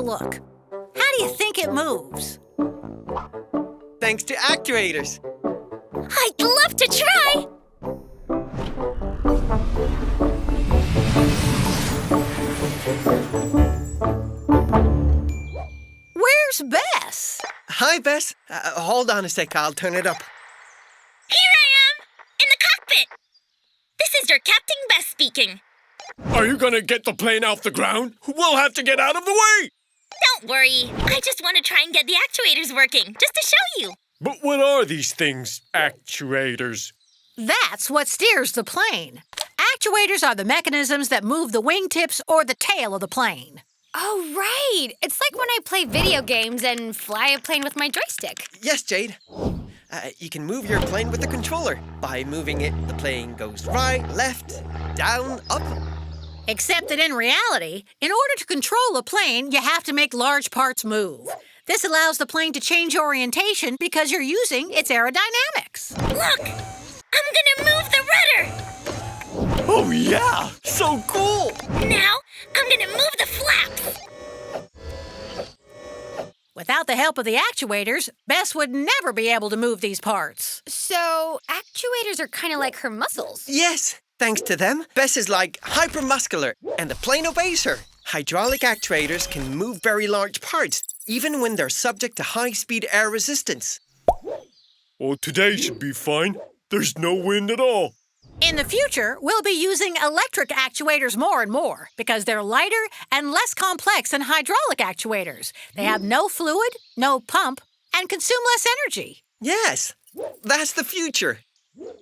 a look. How do you think it moves? Thanks to actuators. I'd love to try! Where's Bess? Hi, Bess. Hold on a sec, I'll turn it up. Here I am! In the cockpit! This is your Captain Bess speaking. Are you gonna get the plane off the ground? We'll have to get out of the way! Don't worry. I just want to try and get the actuators working, just to show you. But what are these things, actuators? That's what steers the plane. Actuators are the mechanisms that move the wingtips or the tail of the plane. Oh, right. It's like when I play video games and fly a plane with my joystick. Yes, Jade. You can move your plane with the controller. By moving it, the plane goes right, left, down, up. Except that in reality, in order to control a plane, you have to make large parts move. This allows the plane to change orientation because you're using its aerodynamics. Look! I'm gonna move the rudder! Oh, yeah! So cool! Now, I'm gonna move the flaps! Without the help of the actuators, Bess would never be able to move these parts. So, actuators are kind of like her muscles. Yes, thanks to them, Bess is like hypermuscular, and the plane obeys her. Hydraulic actuators can move very large parts, even when they're subject to high-speed air resistance. Well, today should be fine. There's no wind at all. In the future, we'll be using electric actuators more and more because they're lighter and less complex than hydraulic actuators. They have no fluid, no pump, and consume less energy. Yes, that's the future.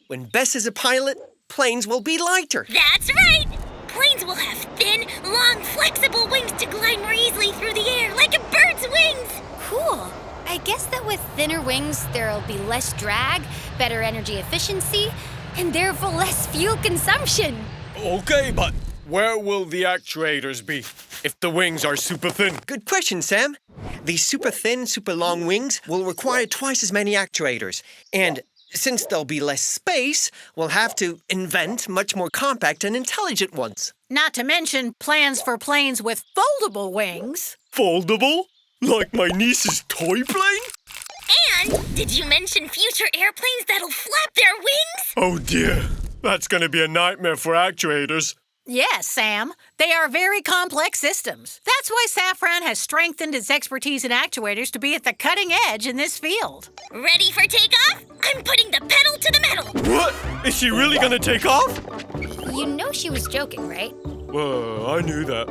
When Bess is a pilot, planes will be lighter. That's right! Planes will have thin, long, flexible wings to glide more easily through the air, like a bird's wings! Cool. I guess that with thinner wings, there'll be less drag, better energy efficiency, and therefore less fuel consumption. Okay, but where will the actuators be if the wings are super thin? Good question, Sam. These super thin, super long wings will require twice as many actuators. And since there'll be less space, we'll have to invent much more compact and intelligent ones. Not to mention plans for planes with foldable wings. Foldable? Like my niece's toy plane? And did you mention future airplanes that'll flap their wings? Oh dear, that's gonna be a nightmare for actuators. Yes, Sam. They are very complex systems. That's why Safran has strengthened its expertise in actuators to be at the cutting edge in this field. Ready for takeoff? I'm putting the pedal to the metal. What? Is she really gonna take off? You know she was joking, right? I knew that.